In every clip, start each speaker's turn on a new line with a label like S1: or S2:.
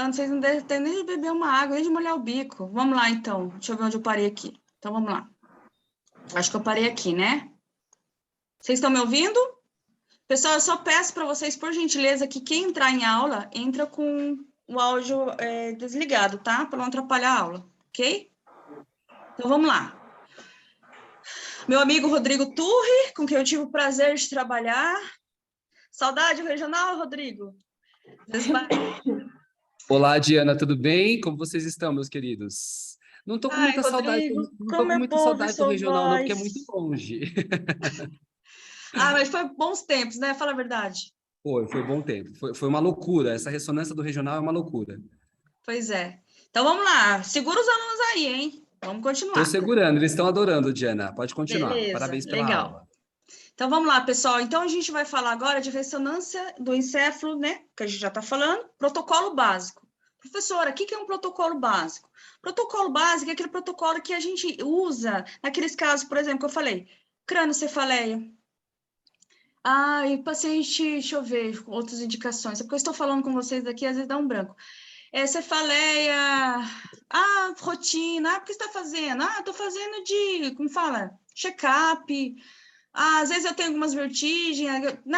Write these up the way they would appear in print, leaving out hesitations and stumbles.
S1: Vocês não devem nem de beber uma água, nem de molhar o bico. Vamos lá, então. Deixa eu ver onde eu parei aqui. Então, vamos lá. Acho que eu parei aqui, né? Vocês estão me ouvindo? Pessoal, eu só peço para vocês, por gentileza, que quem entrar em aula, entra com o áudio desligado, tá? Para não atrapalhar a aula, ok? Então, vamos lá. Meu amigo Rodrigo Turri, com quem eu tive o prazer de trabalhar. Saudade regional, Rodrigo?
S2: Olá, Diana, tudo bem? Como vocês estão, meus queridos? Não estou com
S1: Ai,
S2: muita saudade,
S1: Rodrigo,
S2: não tô
S1: como
S2: com
S1: é
S2: muita
S1: bom ouvir
S2: saudade do
S1: sua
S2: regional, não, porque é muito
S1: voz.
S2: longe.
S1: Ah, mas foi bons tempos, né? Fala a verdade.
S2: Foi bom tempo. Foi uma loucura. Essa ressonância do regional é uma loucura.
S1: Pois é. Então vamos lá. Segura os alunos aí, hein? Vamos
S2: Estou
S1: continuar.
S2: segurando, eles estão adorando, Diana. Pode continuar.
S1: Beleza,
S2: Parabéns pela
S1: legal.
S2: aula.
S1: Então vamos lá, pessoal. Então a gente vai falar agora de ressonância do encéfalo, né? Que a gente já está falando. Protocolo básico. Professora, o que é um protocolo básico? Protocolo básico é aquele protocolo que a gente usa naqueles casos, por exemplo, que eu falei, crâniocefaleia. Ah, e paciente, deixa eu ver outras indicações. É porque eu estou falando com vocês aqui, às vezes dá um branco. Cefaleia, rotina, o que você está fazendo? Estou fazendo como fala? Check-up. Às vezes eu tenho algumas vertigens,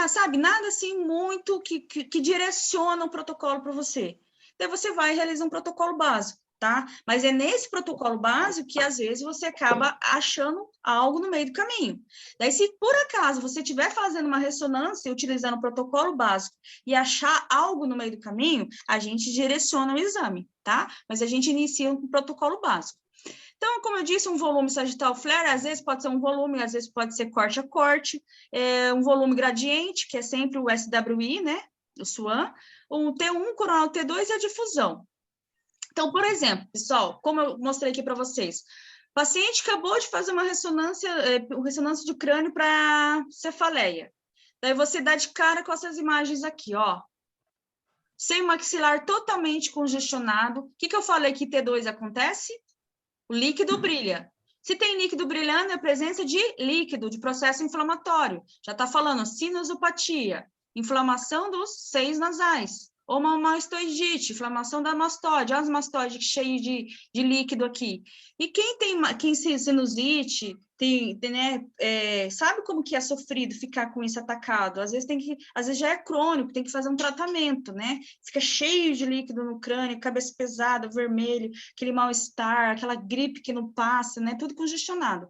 S1: sabe? Nada assim muito que direciona o protocolo para você. Daí você vai e realiza um protocolo básico, tá? Mas é nesse protocolo básico que às vezes você acaba achando algo no meio do caminho. Daí, se por acaso você estiver fazendo uma ressonância utilizando o protocolo básico e achar algo no meio do caminho, a gente direciona o exame, tá? Mas a gente inicia um protocolo básico. Então, como eu disse, um volume sagital flare, às vezes pode ser um volume, às vezes pode ser corte a corte, um volume gradiente, que é sempre o SWI, né, o SWAN, o T1, coronal T2 e a difusão. Então, por exemplo, pessoal, como eu mostrei aqui para vocês, o paciente acabou de fazer uma ressonância de crânio para cefaleia. Daí você dá de cara com essas imagens aqui, ó. Sem maxilar totalmente congestionado. O que eu falei que T2 acontece? O líquido brilha. Se tem líquido brilhando, é a presença de líquido, de processo inflamatório. Já está falando sinusopatia, inflamação dos seios nasais, ou uma mastoidite, inflamação da mastoide, olha as mastoides cheias de líquido aqui. E quem tem sinusite, né, sabe como que é sofrido ficar com isso atacado? Às vezes já é crônico, tem que fazer um tratamento, né? Fica cheio de líquido no crânio, cabeça pesada, vermelho, aquele mal-estar, aquela gripe que não passa, né? Tudo congestionado.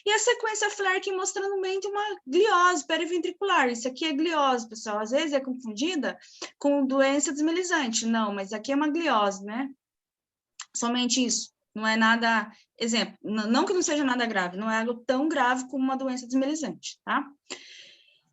S1: E a sequência flare aqui mostrando meio de uma gliose periventricular. Isso aqui é gliose, pessoal. Às vezes é confundida com doença desmilizante. Não, mas aqui é uma gliose, né? Somente isso. Não é nada... Exemplo, não que não seja nada grave, não é algo tão grave como uma doença desmilizante, tá?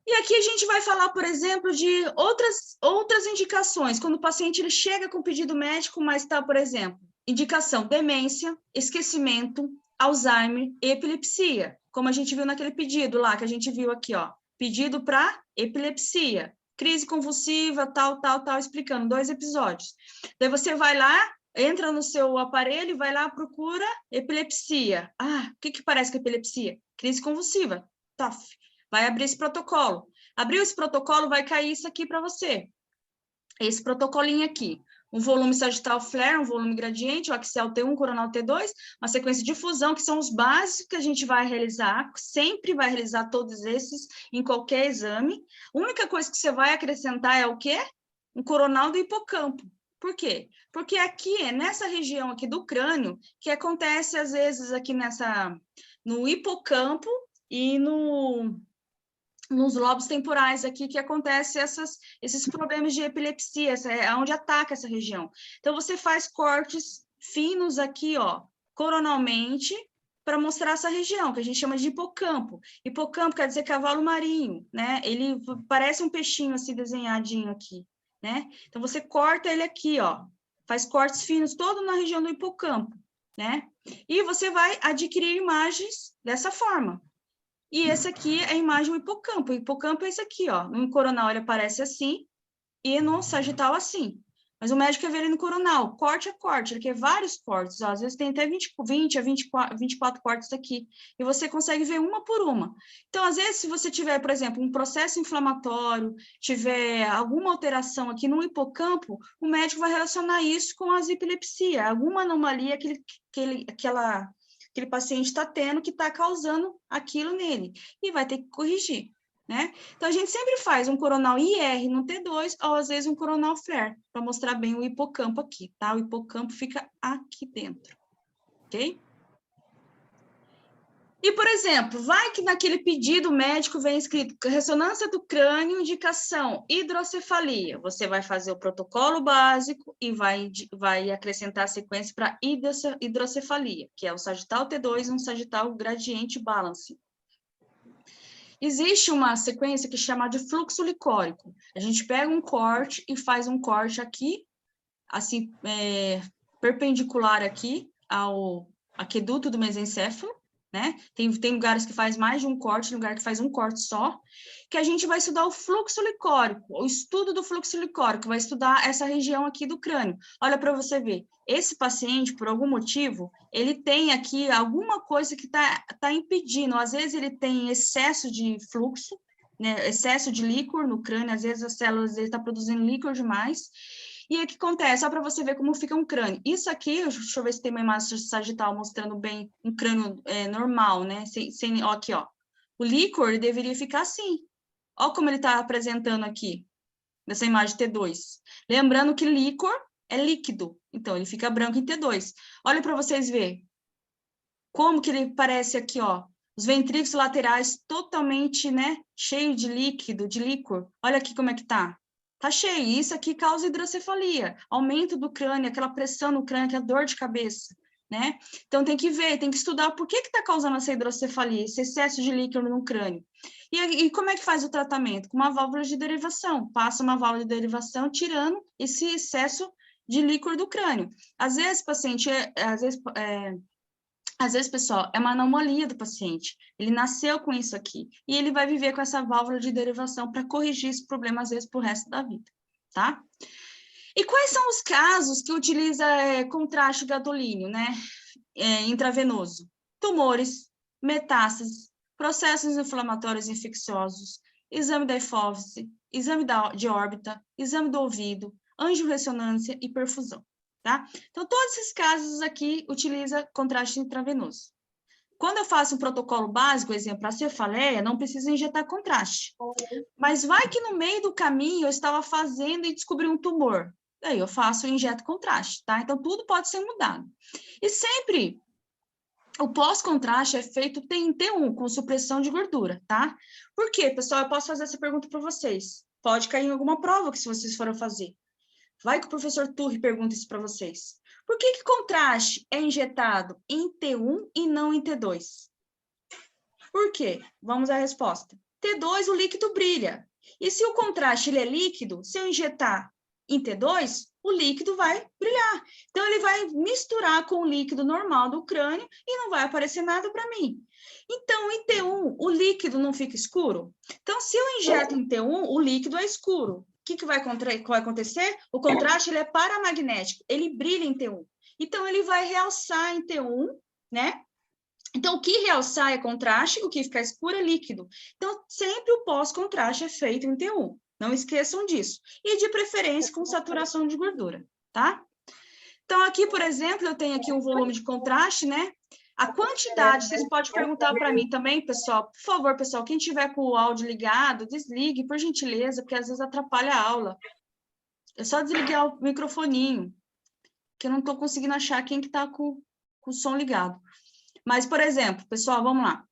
S1: E aqui a gente vai falar, por exemplo, de outras indicações. Quando o paciente ele chega com pedido médico, mas está, por exemplo, indicação demência, esquecimento, Alzheimer e epilepsia. Como a gente viu naquele pedido lá, que a gente viu aqui, ó. Pedido para epilepsia, crise convulsiva, tal, explicando 2 episódios. Daí você vai lá, entra no seu aparelho e vai lá, procura epilepsia. O que parece com epilepsia? Crise convulsiva. TOF. Vai abrir esse protocolo. Abriu esse protocolo, vai cair isso aqui para você. Esse protocolinho aqui. Um volume sagital flare, um volume gradiente, o axial T1, coronal T2, uma sequência de fusão, que são os básicos que a gente vai realizar, sempre vai realizar todos esses em qualquer exame. A única coisa que você vai acrescentar é o quê? Um coronal do hipocampo. Por quê? Porque aqui, é nessa região aqui do crânio, que acontece, às vezes, aqui no hipocampo e nos lobos temporais aqui que acontecem esses problemas de epilepsia, é onde ataca essa região. Então, você faz cortes finos aqui, ó, coronalmente, para mostrar essa região, que a gente chama de hipocampo. Hipocampo quer dizer cavalo marinho, né? Ele parece um peixinho assim desenhadinho aqui, né? Então, você corta ele aqui, ó, faz cortes finos todo na região do hipocampo, né? E você vai adquirir imagens dessa forma. E esse aqui é a imagem do hipocampo. O hipocampo é esse aqui, ó. No coronal ele aparece assim e no sagital assim. Mas o médico quer ver ele no coronal, corte a corte, ele quer vários cortes, ó, às vezes tem até 20 a 24 cortes aqui, e você consegue ver uma por uma. Então, às vezes, se você tiver, por exemplo, um processo inflamatório, tiver alguma alteração aqui no hipocampo, o médico vai relacionar isso com as epilepsia, alguma anomalia que aquele paciente está tendo que está causando aquilo nele, e vai ter que corrigir. Né? Então, a gente sempre faz um coronal IR no T2, ou às vezes um coronal FLAIR, para mostrar bem o hipocampo aqui, tá? O hipocampo fica aqui dentro, ok? E, por exemplo, vai que naquele pedido médico vem escrito ressonância do crânio, indicação hidrocefalia. Você vai fazer o protocolo básico e vai acrescentar a sequência para hidrocefalia, que é o sagital T2 e um sagital gradiente balance. Existe uma sequência que chama de fluxo licórico. A gente pega um corte e faz um corte aqui, assim, perpendicular aqui ao aqueduto do mesencéfalo, né? Tem lugares que faz mais de um corte, lugar que faz um corte só, que a gente vai estudar o fluxo licórico, o estudo do fluxo licórico, vai estudar essa região aqui do crânio. Olha para você ver, esse paciente, por algum motivo, ele tem aqui alguma coisa que está impedindo, às vezes ele tem excesso de fluxo, né? Excesso de líquor no crânio, às vezes as células dele estão produzindo líquor demais. E aí o que acontece? Só para você ver como fica um crânio. Isso aqui, deixa eu ver se tem uma imagem sagital mostrando bem um crânio normal, né? Ó, aqui, ó. O líquor ele deveria ficar assim. Ó como ele está apresentando aqui, nessa imagem T2. Lembrando que líquor é líquido, então ele fica branco em T2. Olha para vocês verem como que ele parece aqui, ó. Os ventrículos laterais totalmente, né, cheio de líquido, de líquor. Olha aqui como é que tá. Tá cheio. Isso aqui causa hidrocefalia, aumento do crânio, aquela pressão no crânio, aquela dor de cabeça, né? Então tem que ver, tem que estudar por que tá causando essa hidrocefalia, esse excesso de líquido no crânio. E como é que faz o tratamento? Com uma válvula de derivação. Passa uma válvula de derivação tirando esse excesso de líquor do crânio. Às vezes, paciente, às vezes, pessoal, é uma anomalia do paciente. Ele nasceu com isso aqui. E ele vai viver com essa válvula de derivação para corrigir esse problema, às vezes, para o resto da vida, tá? E quais são os casos que utiliza contraste gadolínio, né? Intravenoso? Tumores, metástases, processos inflamatórios infecciosos, exame da hipófise, exame de órbita, exame do ouvido, angiorressonância e perfusão. Tá? Então, todos esses casos aqui utiliza contraste intravenoso. Quando eu faço um protocolo básico, exemplo, a cefaleia, não precisa injetar contraste. Mas vai que no meio do caminho eu estava fazendo e descobri um tumor. Daí eu faço e injeto contraste, tá? Então, tudo pode ser mudado. E sempre o pós-contraste é feito em T1, com supressão de gordura, tá? Por quê, pessoal? Eu posso fazer essa pergunta para vocês. Pode cair em alguma prova que se vocês forem fazer. Vai que o professor Turri pergunta isso para vocês. Por que contraste é injetado em T1 e não em T2? Por quê? Vamos à resposta. T2, o líquido brilha. E se o contraste ele é líquido, se eu injetar em T2, o líquido vai brilhar. Então, ele vai misturar com o líquido normal do crânio e não vai aparecer nada para mim. Então, em T1, o líquido não fica escuro? Então, se eu injeto em T1, o líquido é escuro. O que vai acontecer? O contraste ele é paramagnético, ele brilha em T1. Então, ele vai realçar em T1, né? Então, o que realçar é contraste, o que fica escuro é líquido. Então, sempre o pós-contraste é feito em T1. Não esqueçam disso. E, de preferência, com saturação de gordura, tá? Então, aqui, por exemplo, eu tenho aqui um volume de contraste, né? A quantidade, vocês podem perguntar para mim também, pessoal. Por favor, pessoal, quem tiver com o áudio ligado, desligue, por gentileza, porque às vezes atrapalha a aula. É só desligar o microfoninho, que eu não estou conseguindo achar quem que está com o som ligado. Mas, por exemplo, pessoal, vamos lá.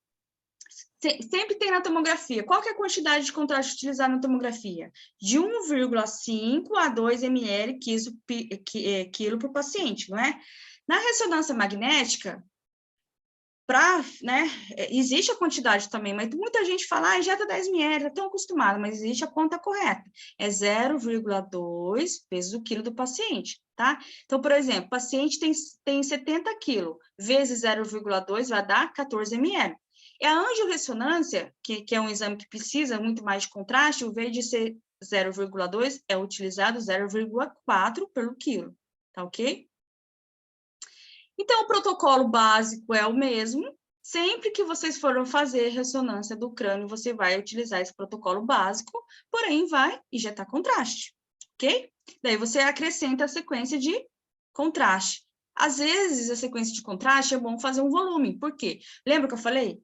S1: Sempre tem na tomografia. Qual que é a quantidade de contraste utilizada na tomografia? De 1,5 a 2 ml quilo por paciente, não é? Na ressonância magnética, né, existe a quantidade também, mas muita gente fala, injeta 10 ml, estão acostumados, mas existe a conta correta. É 0,2 peso do quilo do paciente, tá? Então, por exemplo, o paciente tem 70 quilos, vezes 0,2 vai dar 14 ml. E a angiorressonância, que é um exame que precisa muito mais de contraste, ao invés de ser 0,2 é utilizado 0,4 pelo quilo, tá ok? Então, o protocolo básico é o mesmo. Sempre que vocês forem fazer ressonância do crânio, você vai utilizar esse protocolo básico, porém vai injetar contraste, ok? Daí você acrescenta a sequência de contraste. Às vezes, a sequência de contraste é bom fazer um volume. Por quê? Lembra que eu falei?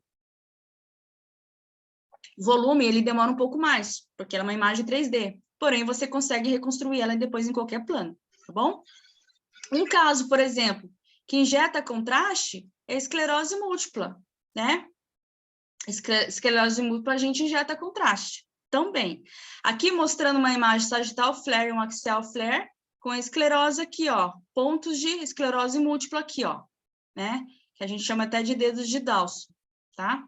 S1: O volume, ele demora um pouco mais, porque ela é uma imagem 3D. Porém, você consegue reconstruir ela depois em qualquer plano, tá bom? Um caso, por exemplo, que injeta contraste é esclerose múltipla, né? Esclerose múltipla, a gente injeta contraste também. Aqui mostrando uma imagem sagital flare e um axial flare com a esclerose aqui, ó, pontos de esclerose múltipla aqui, ó, né? Que a gente chama até de dedos de Dawson, tá?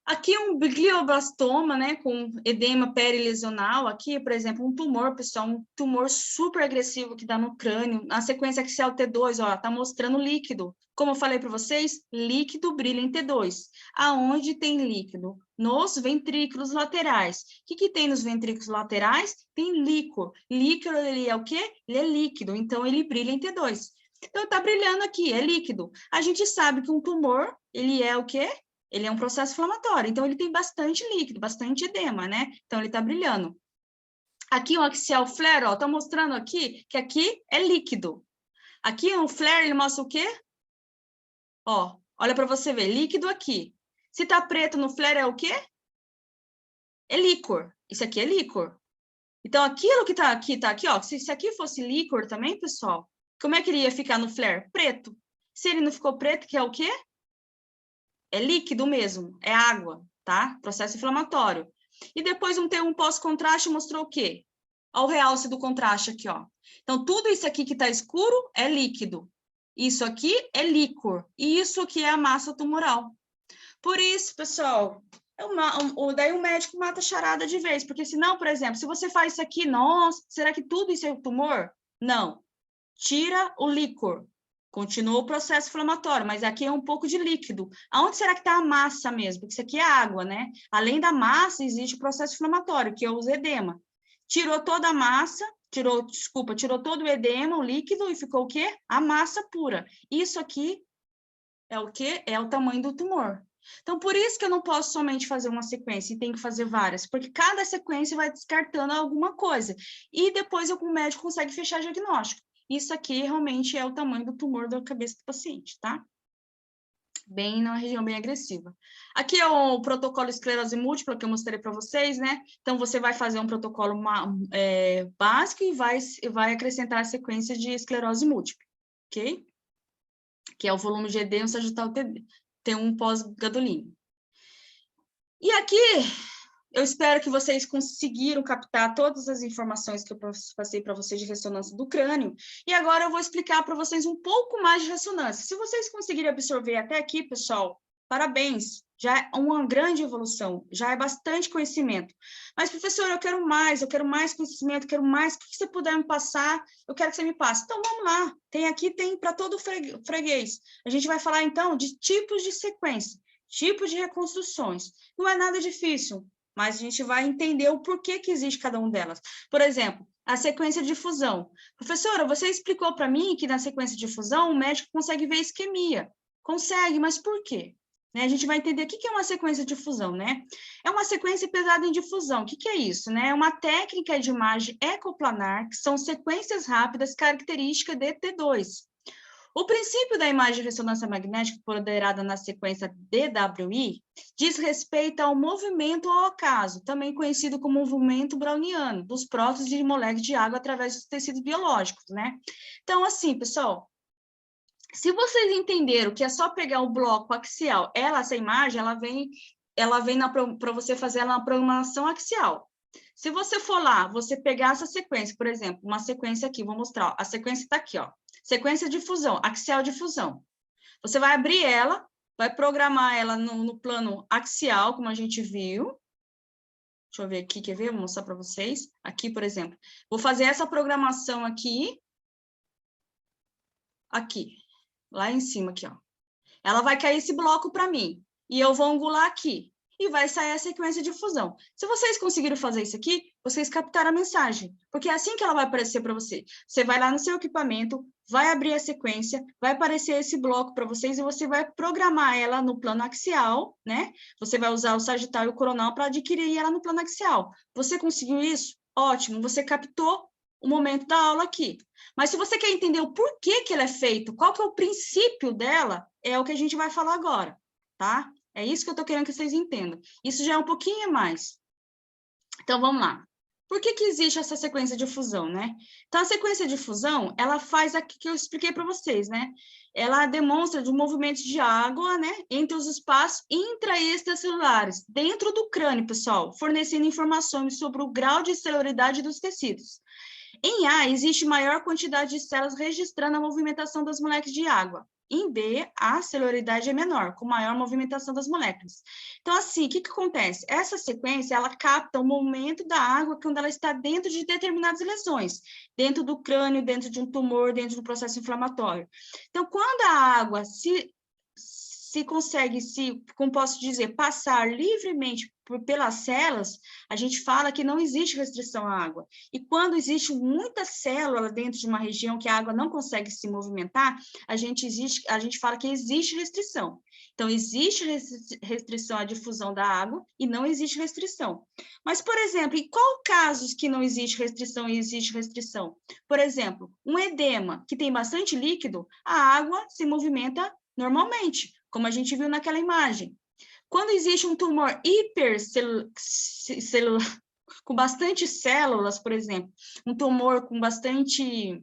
S1: Aqui um glioblastoma, né, com edema perilesional, aqui, por exemplo, um tumor, pessoal, um tumor super agressivo que dá no crânio, a sequência axial T2, ó, tá mostrando líquido. Como eu falei para vocês, líquido brilha em T2. Aonde tem líquido? Nos ventrículos laterais. O que tem nos ventrículos laterais? Tem líquor. Líquor, ele é o quê? Ele é líquido, então ele brilha em T2. Então, tá brilhando aqui, é líquido. A gente sabe que um tumor, ele é o quê? Ele é um processo inflamatório, então ele tem bastante líquido, bastante edema, né? Então ele tá brilhando. Aqui o axial flare, ó, tá mostrando aqui que aqui é líquido. Aqui o flare, ele mostra o quê? Ó, olha para você ver, líquido aqui. Se tá preto no flare é o quê? É líquor. Isso aqui é líquor. Então aquilo que tá aqui, ó, se aqui fosse líquor também, pessoal, como é que ele ia ficar no flare? Preto. Se ele não ficou preto, que é o quê? É líquido mesmo, é água, tá? Processo inflamatório. E depois um pós-contraste mostrou o quê? Olha o realce do contraste aqui, ó. Então, tudo isso aqui que está escuro é líquido. Isso aqui é líquor. E isso aqui é a massa tumoral. Por isso, pessoal, daí o médico mata a charada de vez. Porque senão, por exemplo, se você faz isso aqui, nossa, será que tudo isso é tumor? Não. Tira o líquor. Continua o processo inflamatório, mas aqui é um pouco de líquido. Aonde será que está a massa mesmo? Porque isso aqui é água, né? Além da massa, existe o processo inflamatório, que é o edema. Tirou toda a massa, tirou todo o edema, o líquido, e ficou o quê? A massa pura. Isso aqui é o quê? É o tamanho do tumor. Então, por isso que eu não posso somente fazer uma sequência, e tem que fazer várias, porque cada sequência vai descartando alguma coisa. E depois o médico consegue fechar diagnóstico. Isso aqui realmente é o tamanho do tumor da cabeça do paciente, tá? Bem na região bem agressiva. Aqui é o protocolo esclerose múltipla que eu mostrei para vocês, né? Então, você vai fazer um protocolo básico e vai acrescentar a sequência de esclerose múltipla, ok? Que é o volume GD e um sagital TD. Tem um pós-gadolínio. E aqui, eu espero que vocês conseguiram captar todas as informações que eu passei para vocês de ressonância do crânio. E agora eu vou explicar para vocês um pouco mais de ressonância. Se vocês conseguirem absorver até aqui, pessoal, parabéns. Já é uma grande evolução, já é bastante conhecimento. Mas, professor, eu quero mais conhecimento, eu quero mais. O que você puder me passar, eu quero que você me passe. Então, vamos lá. Tem para todo freguês. A gente vai falar, então, de tipos de sequência, tipos de reconstruções. Não é nada difícil, mas a gente vai entender o porquê que existe cada um delas. Por exemplo, a sequência de fusão. Professora, você explicou para mim que na sequência de fusão o médico consegue ver isquemia. Consegue, mas por quê? Né? A gente vai entender o que é uma sequência de fusão, né? É uma sequência pesada em difusão. O que é isso? Né? É uma técnica de imagem ecoplanar, que são sequências rápidas características de T2. O princípio da imagem de ressonância magnética ponderada na sequência DWI diz respeito ao movimento ao acaso, também conhecido como movimento browniano, dos prótons de moléculas de água através dos tecidos biológicos, né? Então, assim, pessoal, se vocês entenderam que é só pegar o bloco axial, essa imagem, ela vem para você fazer ela na programação axial. Se você for lá, você pegar essa sequência, por exemplo, uma sequência aqui, vou mostrar, ó, a sequência está aqui, ó, sequência de fusão, axial de fusão. Você vai abrir ela, vai programar ela no plano axial, como a gente viu. Deixa eu ver aqui, quer ver? Vou mostrar para vocês. Aqui, por exemplo, vou fazer essa programação aqui, lá em cima, aqui, ó. Ela vai cair esse bloco para mim, e eu vou angular aqui. e vai sair a sequência de fusão. Se vocês conseguiram fazer isso aqui, vocês captaram a mensagem, porque é assim que ela vai aparecer para você. Você vai lá no seu equipamento, vai abrir a sequência, vai aparecer esse bloco para vocês e você vai programar ela no plano axial, né? Você vai usar o sagital e o coronal para adquirir ela no plano axial. Você conseguiu isso? Ótimo, você captou o momento da aula aqui. Mas se você quer entender o porquê que ela é feita, qual que é o princípio dela, é o que a gente vai falar agora, tá? É isso que eu estou querendo que vocês entendam. Isso já é um pouquinho mais. Então, vamos lá. Por que existe essa sequência de fusão, né? Então, a sequência de fusão, ela faz aqui que eu expliquei para vocês, né? Ela demonstra de um movimento de água, né? Entre os espaços intra e extracelulares, dentro do crânio, pessoal, fornecendo informações sobre o grau de celularidade dos tecidos. Em A, existe maior quantidade de células registrando a movimentação das moléculas de água. Em B, a celularidade é menor, com maior movimentação das moléculas. Então, assim, o que acontece? Essa sequência, ela capta o movimento da água quando ela está dentro de determinadas lesões, dentro do crânio, dentro de um tumor, dentro do processo inflamatório. Então, quando a água se consegue, como posso dizer, passar livremente pelas células, a gente fala que não existe restrição à água. E quando existe muita célula dentro de uma região que a água não consegue se movimentar, a gente fala que existe restrição. Então, existe restrição à difusão da água e não existe restrição. Mas, por exemplo, em qual casos que não existe restrição e existe restrição? Por exemplo, um edema que tem bastante líquido, a água se movimenta normalmente, como a gente viu naquela imagem. Quando existe um tumor hipercelular, com bastante células, por exemplo, um tumor com bastante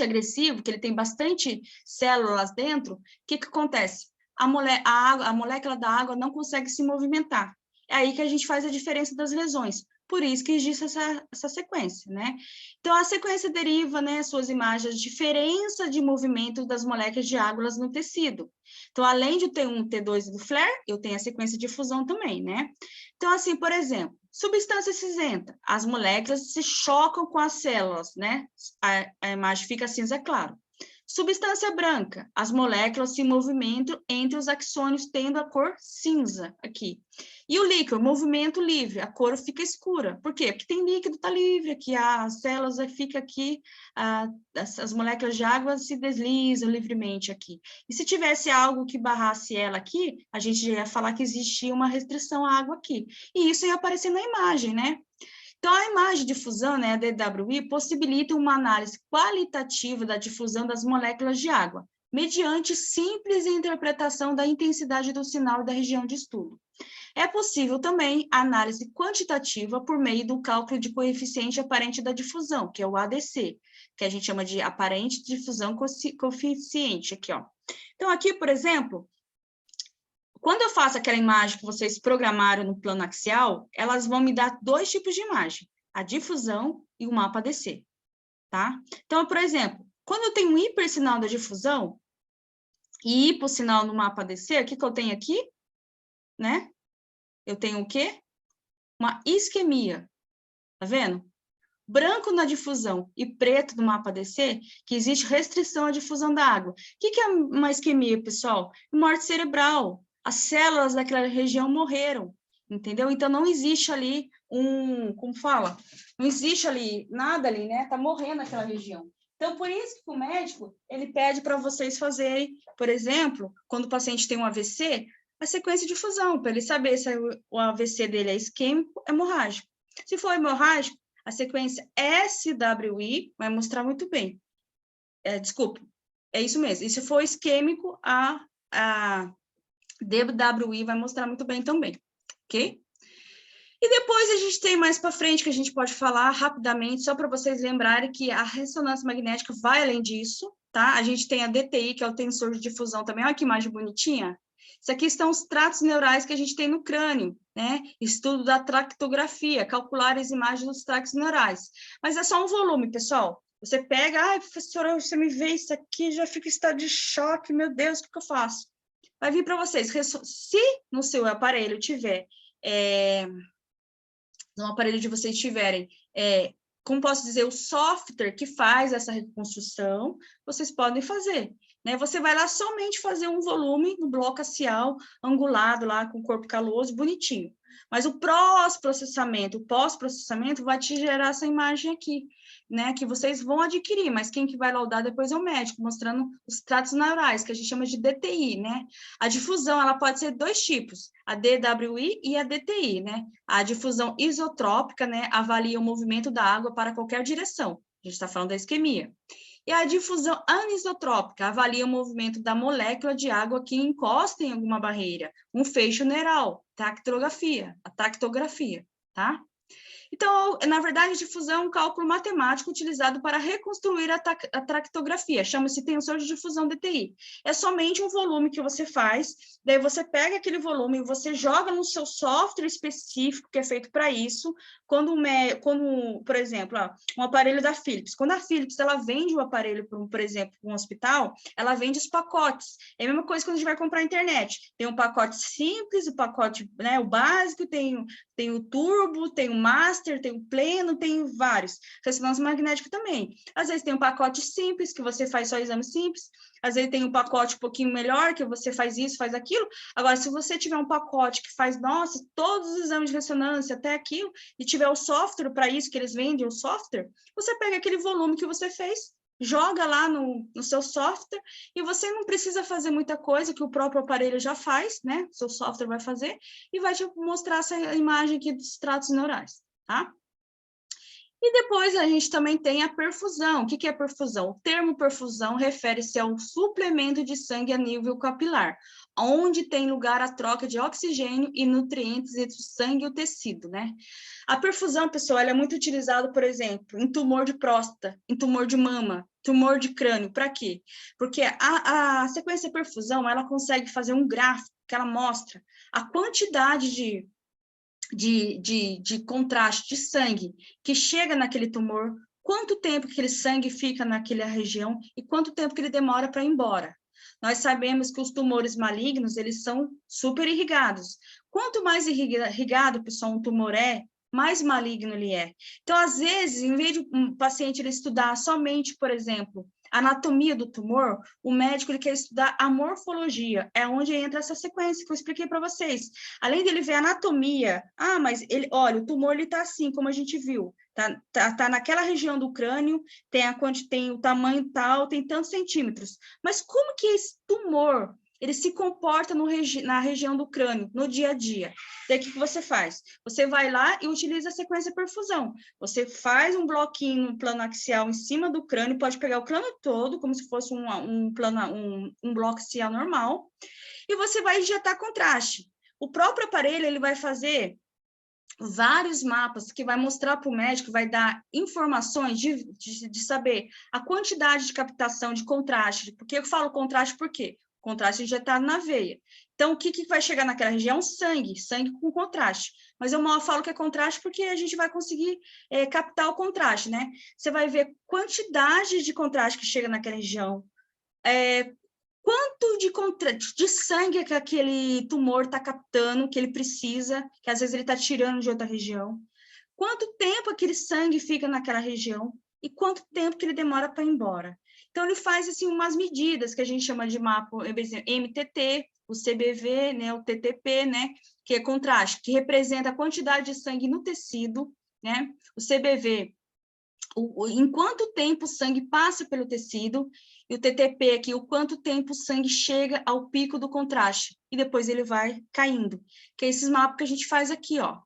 S1: agressivo, que ele tem bastante células dentro, o que acontece? A molécula da água não consegue se movimentar. É aí que a gente faz a diferença das lesões. Por isso que existe essa sequência, né? Então, a sequência deriva, né, suas imagens, a diferença de movimento das moléculas de água no tecido. Então, além de ter um T2 do flare, eu tenho a sequência de fusão também, né? Então, assim, por exemplo, substância cinzenta, as moléculas se chocam com as células, né? A imagem fica cinza claro. Substância branca, as moléculas se movimentam entre os axônios, tendo a cor cinza aqui. E o líquido, movimento livre, a cor fica escura. Por quê? Porque tem líquido, está livre aqui, as células ficam aqui, as moléculas de água se deslizam livremente aqui. E se tivesse algo que barrasse ela aqui, a gente já ia falar que existia uma restrição à água aqui. E isso ia aparecer na imagem, né? Então, a imagem de difusão, né, a DWI, possibilita uma análise qualitativa da difusão das moléculas de água, mediante simples interpretação da intensidade do sinal e da região de estudo. É possível também a análise quantitativa por meio do cálculo de coeficiente aparente da difusão, que é o ADC, que a gente chama de aparente difusão coeficiente, aqui, ó. Então, aqui, por exemplo, quando eu faço aquela imagem que vocês programaram no plano axial, elas vão me dar dois tipos de imagem, a difusão e o mapa ADC, tá? Então, por exemplo, quando eu tenho um hipersinal da difusão e hipossinal no mapa ADC, o que eu tenho aqui? Né? Eu tenho o quê? Uma isquemia, tá vendo? Branco na difusão e preto no mapa ADC, que existe restrição à difusão da água. O que é uma isquemia, pessoal? Morte cerebral. As células daquela região morreram, entendeu? Então, não existe ali como fala? Não existe ali nada ali, né? Tá morrendo aquela região. Então, por isso que o médico, ele pede para vocês fazerem, por exemplo, quando o paciente tem um AVC, a sequência de fusão, para ele saber se o AVC dele é isquêmico ou hemorrágico. Se for hemorrágico, a sequência SWI vai mostrar muito bem. Desculpa, é isso mesmo. E se for isquêmico, a DWI vai mostrar muito bem também, ok? E depois a gente tem mais para frente que a gente pode falar rapidamente, só para vocês lembrarem que a ressonância magnética vai além disso, tá? A gente tem a DTI, que é o tensor de difusão também. Olha que imagem bonitinha. Isso aqui estão os tratos neurais que a gente tem no crânio, né? Estudo da tractografia, calcular as imagens dos tratos neurais. Mas é só um volume, pessoal. Você pega, ai, professora, você me vê isso aqui, já fica em estado de choque, meu Deus, o que eu faço? Vai vir para vocês. Se no seu aparelho tiver, no aparelho de vocês tiverem, como posso dizer, o software que faz essa reconstrução, vocês podem fazer. né? Você vai lá somente fazer um volume no bloco axial, angulado lá, com corpo caloso, bonitinho. Mas o pós-processamento vai te gerar essa imagem aqui, né? Que vocês vão adquirir, mas quem que vai laudar depois é o médico, mostrando os tratos neurais, que a gente chama de DTI, né? A difusão, ela pode ser 2 tipos, a DWI e a DTI, né? A difusão isotrópica, né? Avalia o movimento da água para qualquer direção. A gente está falando da isquemia. E a difusão anisotrópica avalia o movimento da molécula de água que encosta em alguma barreira, um feixe neural, a tractografia, tá? Então, na verdade, a difusão é um cálculo matemático utilizado para reconstruir a tractografia, chama-se tensor de difusão DTI. É somente um volume que você faz, daí você pega aquele volume e você joga no seu software específico, que é feito para isso, quando, por exemplo, um aparelho da Philips, quando a Philips ela vende o aparelho, por exemplo, para um hospital, ela vende os pacotes. É a mesma coisa quando a gente vai comprar a internet. Tem um pacote simples, o pacote, né, o básico, tem o turbo, tem o master, tem o pleno, tem vários. Ressonância magnética também. Às vezes tem um pacote simples, que você faz só exame simples. Às vezes tem um pacote um pouquinho melhor, que você faz isso, faz aquilo. Agora, se você tiver um pacote que faz, nossa, todos os exames de ressonância, até aquilo, e tiver o software para isso, que eles vendem o software, você pega aquele volume que você fez, joga lá no seu software, e você não precisa fazer muita coisa, que o próprio aparelho já faz, né? O seu software vai fazer, e vai te mostrar essa imagem aqui dos tratos neurais, tá? E depois a gente também tem a perfusão. O que é perfusão? O termo perfusão refere-se ao suplemento de sangue a nível capilar, onde tem lugar a troca de oxigênio e nutrientes entre o sangue e o tecido, né? A perfusão, pessoal, ela é muito utilizada, por exemplo, em tumor de próstata, em tumor de mama, tumor de crânio. Para quê? Porque a sequência perfusão, ela consegue fazer um gráfico que ela mostra a quantidade de contraste de sangue que chega naquele tumor, quanto tempo que aquele sangue fica naquela região e quanto tempo que ele demora para ir embora. Nós sabemos que os tumores malignos, eles são super irrigados. Quanto mais irrigado, pessoal, um tumor mais maligno ele é. Então, às vezes, em vez de um paciente ele estudar somente, por exemplo, a anatomia do tumor, o médico ele quer estudar a morfologia, é onde entra essa sequência que eu expliquei para vocês. Além dele ver a anatomia, mas ele, olha, o tumor ele está assim, como a gente viu, tá naquela região do crânio, tem o tamanho tal, tem tantos centímetros. Mas como que esse tumor ele se comporta na região do crânio, no dia a dia? Daí, o que você faz? Você vai lá e utiliza a sequência perfusão. Você faz um bloquinho no plano axial em cima do crânio, pode pegar o crânio todo, como se fosse um bloco axial normal, e você vai injetar contraste. O próprio aparelho ele vai fazer vários mapas que vai mostrar para o médico, vai dar informações de saber a quantidade de captação de contraste. Por que eu falo contraste? Por quê? Contraste injetado na veia. Então, o que vai chegar naquela região? Sangue com contraste. Mas eu mal falo que é contraste porque a gente vai conseguir captar o contraste, né? Você vai ver quantidade de contraste que chega naquela região, quanto de sangue que aquele tumor está captando, que ele precisa, que às vezes ele está tirando de outra região, quanto tempo aquele sangue fica naquela região e quanto tempo que ele demora para ir embora. Então, ele faz assim, umas medidas que a gente chama de mapa MTT, o CBV, né, o TTP, né, que é contraste, que representa a quantidade de sangue no tecido, né, o CBV, em quanto tempo o sangue passa pelo tecido, e o TTP aqui, o quanto tempo o sangue chega ao pico do contraste, e depois ele vai caindo, que é esses mapas que a gente faz aqui, ó.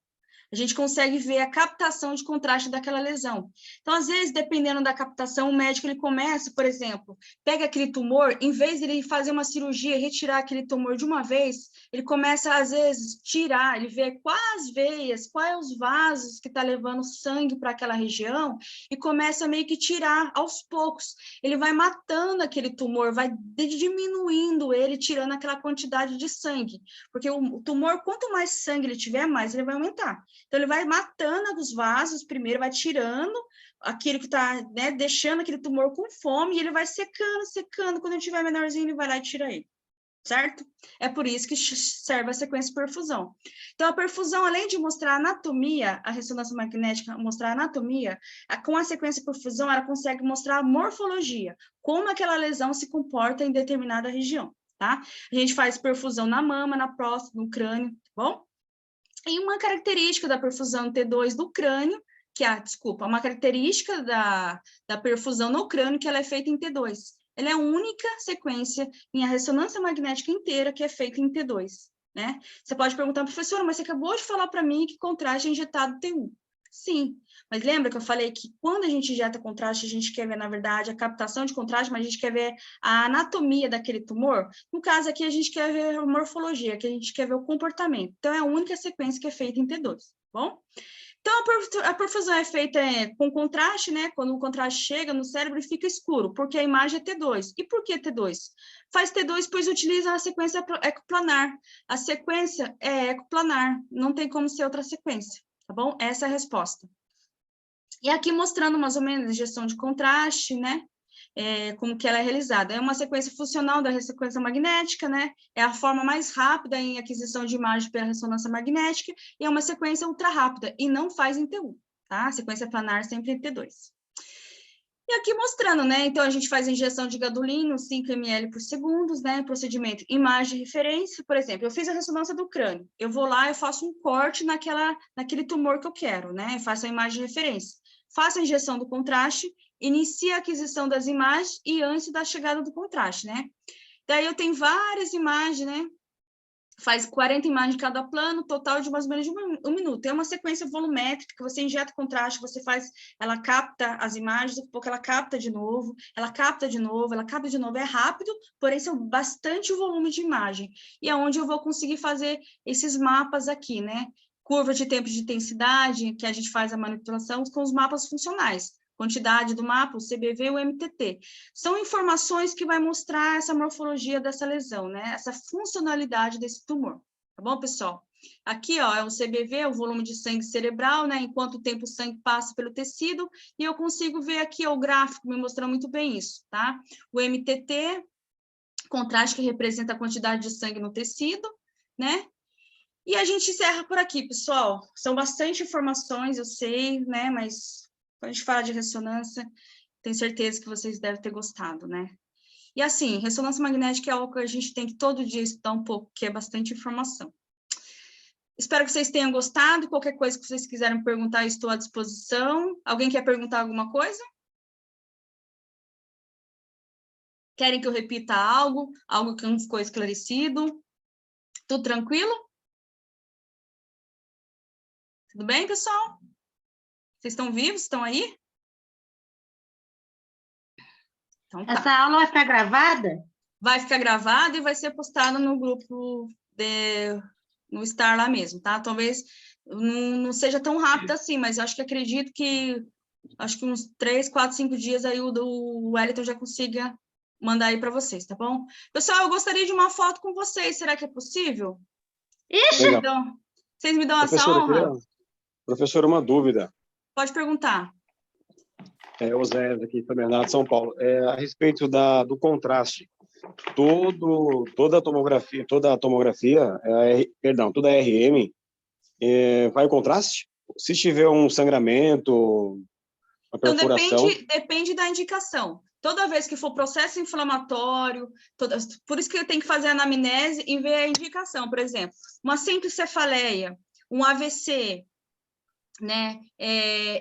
S1: A gente consegue ver a captação de contraste daquela lesão. Então, às vezes, dependendo da captação, o médico ele começa, por exemplo, pega aquele tumor, em vez de ele fazer uma cirurgia e retirar aquele tumor de uma vez, ele começa, às vezes, tirar, ele vê quais veias, quais os vasos que está levando sangue para aquela região e começa meio que tirar aos poucos. Ele vai matando aquele tumor, vai diminuindo ele, tirando aquela quantidade de sangue. Porque o tumor, quanto mais sangue ele tiver, mais ele vai aumentar. Então, ele vai matando os vasos primeiro, vai tirando aquilo que está, né, deixando aquele tumor com fome, e ele vai secando. Quando ele tiver menorzinho, ele vai lá e tira ele. certo? É por isso que serve a sequência de perfusão. Então, a perfusão, além de mostrar anatomia, a ressonância magnética mostrar anatomia, com a sequência de perfusão, ela consegue mostrar a morfologia, como aquela lesão se comporta em determinada região, tá? A gente faz perfusão na mama, na próstata, no crânio, tá bom? E uma característica da perfusão T2 do crânio, uma característica da perfusão no crânio, que ela é feita em T2. Ela é a única sequência em a ressonância magnética inteira que é feita em T2, né? Você pode perguntar, professora, mas você acabou de falar para mim que contraste é injetado T1. Sim, mas lembra que eu falei que quando a gente injeta contraste, a gente quer ver, na verdade, a captação de contraste, mas a gente quer ver a anatomia daquele tumor? No caso aqui, a gente quer ver a morfologia, que a gente quer ver o comportamento. Então, é a única sequência que é feita em T2, tá bom? Então, a perfusão é feita com contraste, né? Quando o contraste chega no cérebro e fica escuro, porque a imagem é T2. E por que T2? Faz T2, pois utiliza a sequência ecoplanar. A sequência é ecoplanar, não tem como ser outra sequência, tá bom? Essa é a resposta. E aqui mostrando mais ou menos a injeção de contraste, né? Como que ela é realizada. É uma sequência funcional da sequência magnética, né? É a forma mais rápida em aquisição de imagem pela ressonância magnética e é uma sequência ultra rápida e não faz em T1, tá? A sequência planar sempre em T2. E aqui mostrando, né? Então, a gente faz a injeção de gadolino, 5 ml por segundo, né? Procedimento imagem e referência. Por exemplo, eu fiz a ressonância do crânio. Eu vou lá, eu faço um corte naquele tumor que eu quero, né? Eu faço a imagem de referência. Faço a injeção do contraste, inicia a aquisição das imagens e antes da chegada do contraste, né? Daí eu tenho várias imagens, né? Faz 40 imagens em cada plano, total de mais ou menos um minuto. É uma sequência volumétrica, que você injeta contraste, você faz, ela capta as imagens, daqui a pouco ela capta de novo, ela capta de novo, ela capta de novo. É rápido, porém são bastante volume de imagem. E é onde eu vou conseguir fazer esses mapas aqui, né? Curva de tempo de intensidade, que a gente faz a manipulação com os mapas funcionais. Quantidade do mapa, o CBV e o MTT. São informações que vai mostrar essa morfologia dessa lesão, né? Essa funcionalidade desse tumor, tá bom, pessoal? Aqui, ó, é o CBV, o volume de sangue cerebral, né? Enquanto o tempo o sangue passa pelo tecido, e eu consigo ver aqui ó, o gráfico me mostrando muito bem isso, tá? O MTT, contraste que representa a quantidade de sangue no tecido, né? E a gente encerra por aqui, pessoal. São bastante informações, eu sei, né? Mas quando a gente fala de ressonância, tenho certeza que vocês devem ter gostado, né? E assim, ressonância magnética é algo que a gente tem que todo dia estudar um pouco, que é bastante informação. Espero que vocês tenham gostado. Qualquer coisa que vocês quiserem perguntar, estou à disposição. Alguém quer perguntar alguma coisa? Querem que eu repita algo? Algo que não ficou esclarecido? Tudo tranquilo? Tudo bem, pessoal? Vocês estão vivos? Estão aí? Então, tá.
S3: Essa aula vai ficar gravada?
S1: Vai ficar gravada e vai ser postada no grupo, no Star lá mesmo, tá? Talvez não seja tão rápido assim, mas eu acredito que uns 3, 4, 5 dias aí o Wellington já consiga mandar aí para vocês, tá bom? Pessoal, eu gostaria de uma foto com vocês, será que é possível?
S3: Ixi!
S1: Então, vocês me dão essa honra?
S4: Professora, uma dúvida.
S1: Pode perguntar.
S4: O Zé, aqui de Bernardo, São Paulo. A respeito do contraste. Toda a tomografia, toda a RM, vai o contraste? Se tiver um sangramento, uma perfuração...
S1: Então, depende da indicação. Toda vez que for processo inflamatório, por isso que eu tenho que fazer a anamnese e ver a indicação. Por exemplo, uma simples cefaleia, um AVC, né?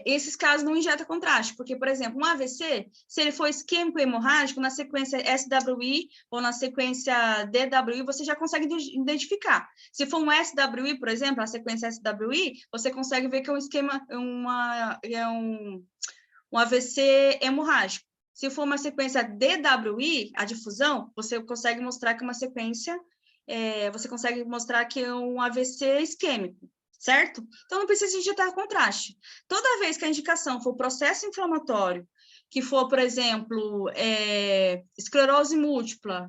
S1: Esses casos não injeta contraste, porque, por exemplo, um AVC, se ele for isquêmico hemorrágico, na sequência SWI ou na sequência DWI, você já consegue identificar. Se for um SWI, por exemplo, a sequência SWI, você consegue ver que é um esquema, um AVC hemorrágico. Se for uma sequência DWI, a difusão, você consegue mostrar que é uma sequência, você consegue mostrar que é um AVC isquêmico, certo? Então, não precisa injetar contraste. Toda vez que a indicação for processo inflamatório, que for, por exemplo, esclerose múltipla,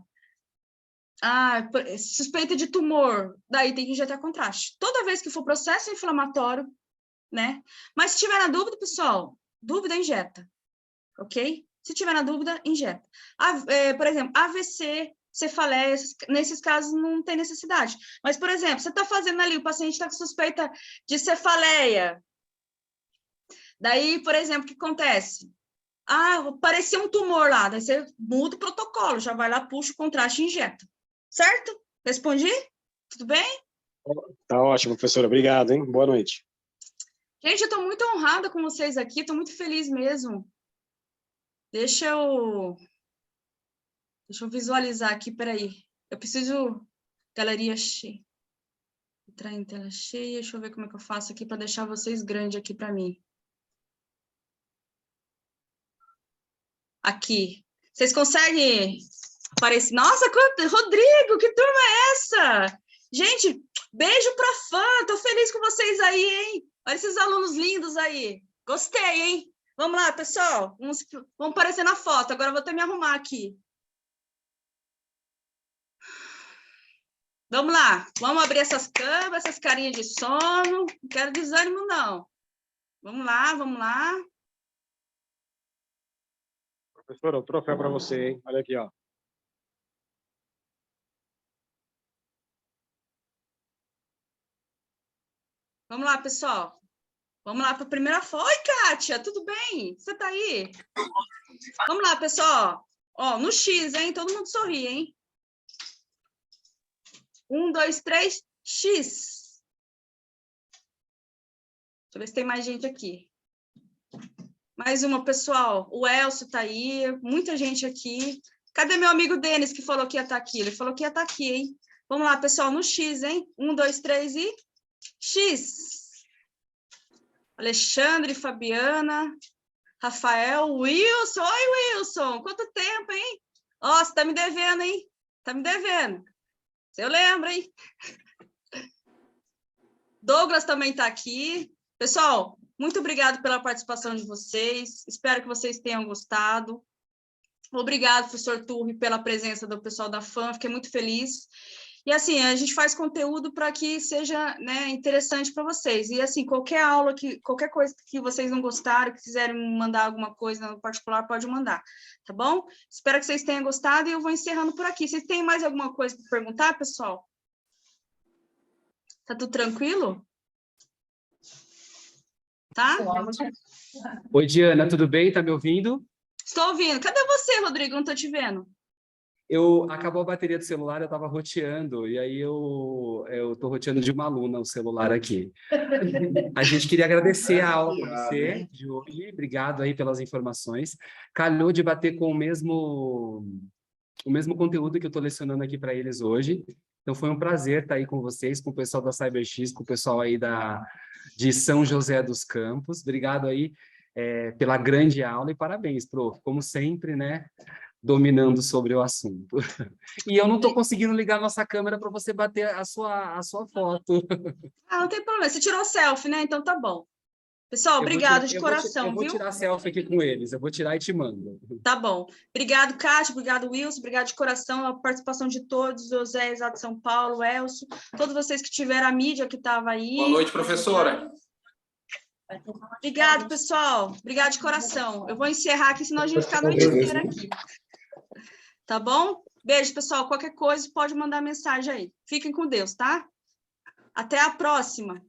S1: suspeita de tumor, daí tem que injetar contraste. Toda vez que for processo inflamatório, né? Mas se tiver na dúvida, pessoal, dúvida, injeta, ok? Se tiver na dúvida, injeta. Por exemplo, AVC, cefaleia, nesses casos não tem necessidade. Mas, por exemplo, você está fazendo ali, o paciente está com suspeita de cefaleia. Daí, por exemplo, o que acontece? Apareceu um tumor lá, daí você muda o protocolo, já vai lá, puxa o contraste e injeta. Certo? Respondi? Tudo bem?
S4: Tá ótimo, professora. Obrigado, hein? Boa noite.
S1: Gente, eu estou muito honrada com vocês aqui, estou muito feliz mesmo. Deixa eu visualizar aqui, peraí. Eu preciso... Galeria cheia. Entrar em tela cheia, deixa eu ver como é que eu faço aqui para deixar vocês grandes aqui para mim. Aqui. Vocês conseguem aparecer? Nossa, Rodrigo, que turma é essa? Gente, beijo para fã, tô feliz com vocês aí, hein? Olha esses alunos lindos aí. Gostei, hein? Vamos lá, pessoal. Vamos aparecer na foto. Agora eu vou até me arrumar aqui. Vamos lá. Vamos abrir essas câmeras, essas carinhas de sono. Não quero desânimo, não. Vamos lá, vamos lá.
S4: Professora, o troféu para você, hein? Olha aqui, ó.
S1: Vamos lá, pessoal. Vamos lá para a primeira foto. Oi, Kátia, tudo bem? Você tá aí? Vamos lá, pessoal. Ó, no X, hein? Todo mundo sorri, hein? 1, 2, 3, X. Deixa eu ver se tem mais gente aqui. Mais uma, pessoal. O Elcio tá aí, muita gente aqui. Cadê meu amigo Denis, que falou que ia estar aqui? Ele falou que ia estar aqui, hein? Vamos lá, pessoal, no X, hein? 1, 2, 3 e... X. Alexandre, Fabiana, Rafael, Wilson. Oi, Wilson. Quanto tempo, hein? Ó, você tá me devendo, hein? Tá me devendo. Eu lembro, hein? Douglas também tá aqui. Pessoal, muito obrigado pela participação de vocês. Espero que vocês tenham gostado. Obrigado, professor Turri, pela presença do pessoal da FAM. Fiquei muito feliz. E, assim, a gente faz conteúdo para que seja, né, interessante para vocês. E, assim, qualquer coisa que vocês não gostaram, que quiserem mandar alguma coisa no particular, pode mandar, tá bom? Espero que vocês tenham gostado e eu vou encerrando por aqui. Vocês têm mais alguma coisa para perguntar, pessoal? Tá tudo tranquilo? Tá?
S2: Oi, Diana, tudo bem? Tá me ouvindo?
S1: Estou ouvindo. Cadê você, Rodrigo? Não estou te vendo.
S2: Acabou a bateria do celular, eu estava roteando, e aí eu estou roteando de uma aluna o celular aqui. A gente queria agradecer a aula para você de hoje, obrigado aí pelas informações. Calhou de bater com o mesmo conteúdo que eu estou lecionando aqui para eles hoje. Então foi um prazer estar aí com vocês, com o pessoal da CyberX, com o pessoal aí de São José dos Campos. Obrigado aí pela grande aula e parabéns, prof. Como sempre, né? Dominando sobre o assunto. E eu não estou conseguindo ligar nossa câmera para você bater a sua foto.
S1: Não tem problema. Você tirou selfie, né? Então tá bom. Pessoal, obrigado de coração, viu?
S2: Eu vou tirar selfie aqui com eles. Eu vou tirar e te mando.
S1: Tá bom. Obrigado, Kátia. Obrigado, Wilson. Obrigado de coração. A participação de todos. José, Exato São Paulo, Elcio. Todos vocês que tiveram a mídia que estava aí.
S5: Boa noite, professora.
S1: Obrigado, pessoal. Obrigado de coração. Eu vou encerrar aqui, senão a gente fica a noite inteira aqui. Tá bom? Beijo, pessoal. Qualquer coisa, pode mandar mensagem aí. Fiquem com Deus, tá? Até a próxima.